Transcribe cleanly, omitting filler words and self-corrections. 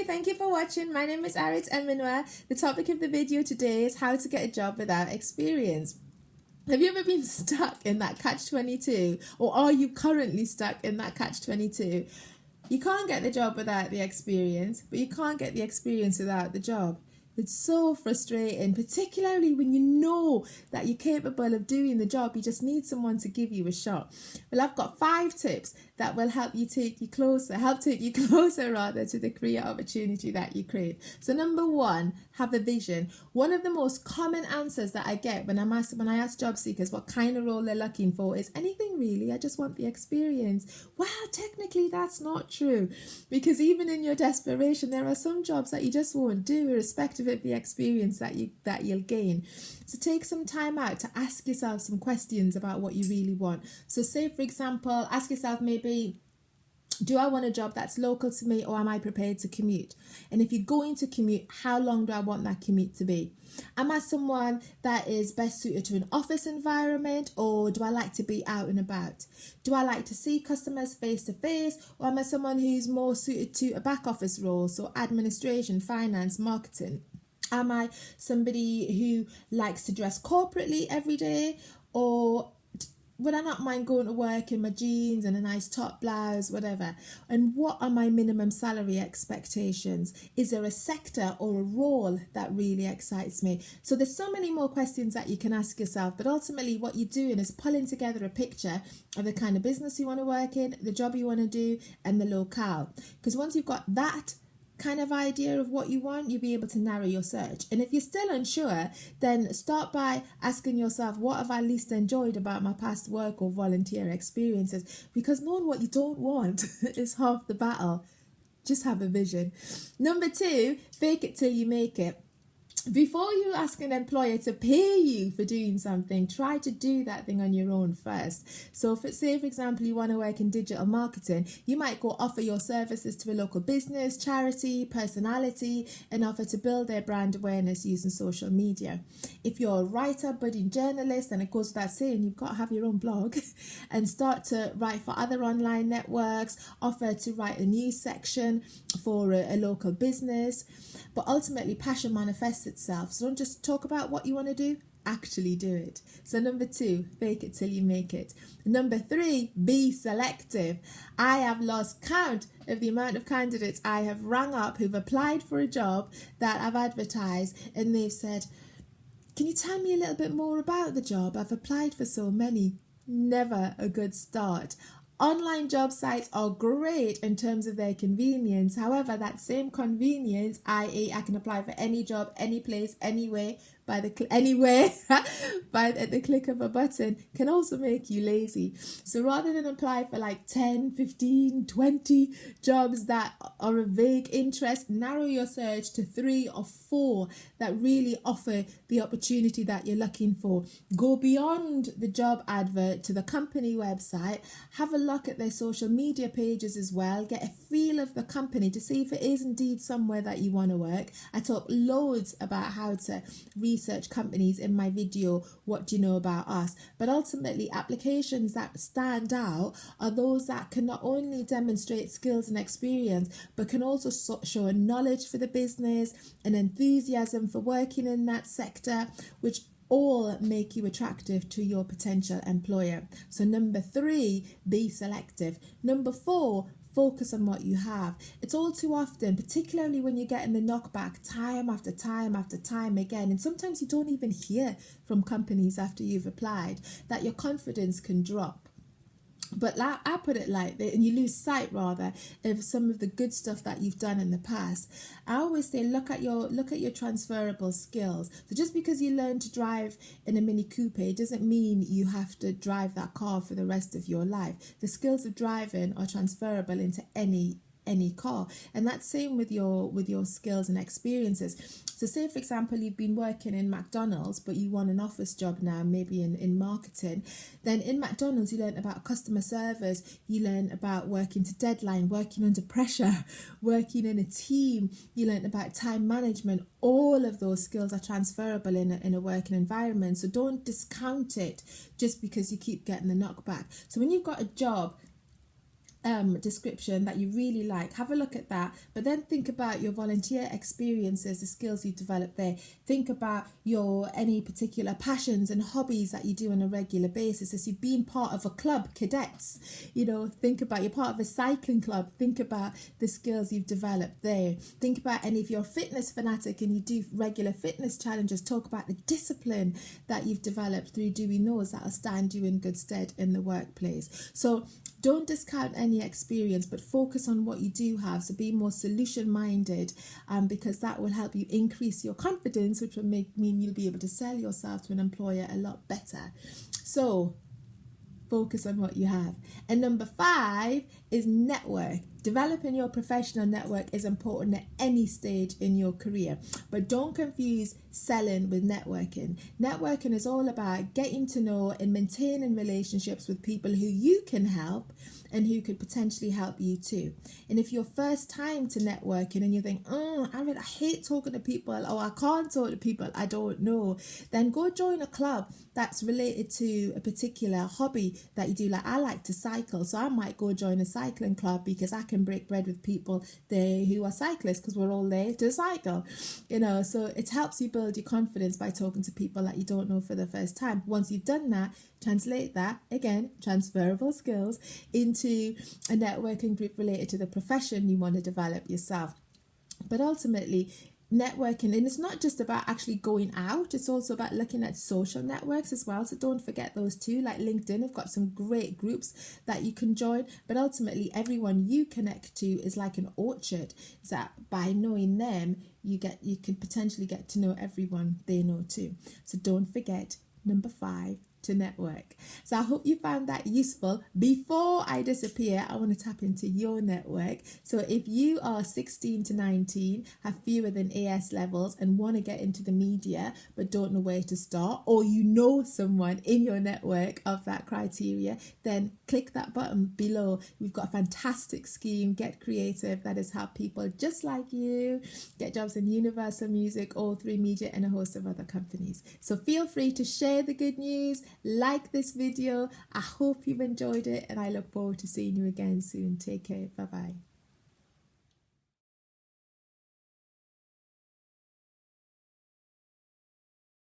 thank you for watching. My name is Arit and the topic of the video today is how to get a job without experience. Have you ever been stuck in that catch-22, or are you currently stuck in that catch-22? You can't get the job without the experience, but you can't get the experience without the job. It's so frustrating, particularly when you know that you're capable of doing the job. You just need someone to give you a shot. Well, I've got 5 tips that will help take you closer rather to the career opportunity that you create. So number 1, have a vision. One of the most common answers that I get when I ask job seekers what kind of role they're looking for is anything really, I just want the experience. Well, technically that's not true, because even in your desperation, there are some jobs that you just won't do irrespective of the experience that you'll gain. So take some time out to ask yourself some questions about what you really want. So say, for example, ask yourself maybe, do I want a job that's local to me, or am I prepared to commute? And if you're going to commute, how long do I want that commute to be? Am I someone that is best suited to an office environment, or do I like to be out and about? Do I like to see customers face to face, or am I someone who's more suited to a back office role, so administration, finance, marketing? Am I somebody who likes to dress corporately every day, or would I not mind going to work in my jeans and a nice top blouse, whatever? And what are my minimum salary expectations? Is there a sector or a role that really excites me? So there's so many more questions that you can ask yourself, but ultimately what you're doing is pulling together a picture of the kind of business you want to work in, the job you want to do, and the locale. Because once you've got that kind of idea of what you want, you'll be able to narrow your search. And if you're still unsure, then start by asking yourself, what have I least enjoyed about my past work or volunteer experiences? Because knowing what you don't want is half the battle. Just have a vision. Number 2, fake it till you make it. Before you ask an employer to pay you for doing something, try to do that thing on your own first. So say, for example, you want to work in digital marketing, you might go offer your services to a local business, charity, personality, and offer to build their brand awareness using social media. If you're a writer, budding journalist, then it goes without saying, you've got to have your own blog and start to write for other online networks, offer to write a news section for a local business. But ultimately, passion manifests itself. So don't just talk about what you want to do, actually do it. So number 2, fake it till you make it. Number 3, be selective. I have lost count of the amount of candidates I have rang up who've applied for a job that I've advertised, and they've said, can you tell me a little bit more about the job? I've applied for so many. Never a good start. Online job sites are great in terms of their convenience. However, that same convenience, i.e. I can apply for any job, any place, anywhere, at the click of a button, can also make you lazy. So rather than apply for like 10, 15, 20 jobs that are of vague interest, narrow your search to 3 or 4 that really offer the opportunity that you're looking for. Go beyond the job advert to the company website, have a look at their social media pages as well, get a feel of the company to see if it is indeed somewhere that you want to work. I talk loads about how to research companies in my video, What Do You Know About Us? But ultimately, applications that stand out are those that can not only demonstrate skills and experience, but can also show a knowledge for the business, an enthusiasm for working in that sector, which all make you attractive to your potential employer. So number 3, be selective. Number 4, focus on what you have. It's all too often, particularly when you're getting the knockback time after time after time again, and sometimes you don't even hear from companies after you've applied, that your confidence can drop. But I put it like that, and you lose sight rather of some of the good stuff that you've done in the past. I always say look at your transferable skills. So just because you learn to drive in a Mini Coupe doesn't mean you have to drive that car for the rest of your life. The skills of driving are transferable into any car, and that's same with your skills and experiences. So say, for example, you've been working in McDonald's, but you want an office job now, maybe in marketing. Then in McDonald's, you learn about customer service, you learn about working to deadline, working under pressure, working in a team, you learn about time management. All of those skills are transferable in a working environment. So don't discount it just because you keep getting the knockback. So when you've got a job description that you really like, have a look at that, but then think about your volunteer experiences, the skills you developed there. Think about your any particular passions and hobbies that you do on a regular basis. As you've been part of a club, cadets, think about you're part of a cycling club, think about the skills you've developed there. Think about, and if you're a fitness fanatic and you do regular fitness challenges, talk about the discipline that you've developed through doing those that'll stand you in good stead in the workplace. So don't discount any experience, but focus on what you do have. So be more solution minded, because that will help you increase your confidence, which will mean you'll be able to sell yourself to an employer a lot better. So focus on what you have. And number 5 is network. Developing your professional network is important at any stage in your career, but don't confuse selling with networking. Networking is all about getting to know and maintaining relationships with people who you can help and who could potentially help you too. And if you're first time to networking and you think, I hate talking to people, or I can't talk to people I don't know, then go join a club that's related to a particular hobby that you do. Like, I like to cycle, so I might go join a cycling club because I can break bread with people there who are cyclists, because we're all there to cycle, so it helps you build your confidence by talking to people that you don't know for the first time. Once you've done that, translate that, again, transferable skills, into a networking group related to the profession you want to develop yourself. But ultimately, networking, and it's not just about actually going out, it's also about looking at social networks as well. So don't forget those too. Like LinkedIn have got some great groups that you can join, but ultimately everyone you connect to is like an orchard. So that by knowing them, you can potentially get to know everyone they know too. So don't forget number 5, to network. So I hope you found that useful. Before I disappear, I want to tap into your network. So if you are 16 to 19, have fewer than AS levels, and want to get into the media but don't know where to start, or you know someone in your network of that criteria, then click that button below. We've got a fantastic scheme, Get Creative, that has helped people just like you get jobs in Universal Music, All3 Media, and a host of other companies. So feel free to share the good news, like this video. I hope you've enjoyed it, and I look forward to seeing you again soon. Take care. Bye bye.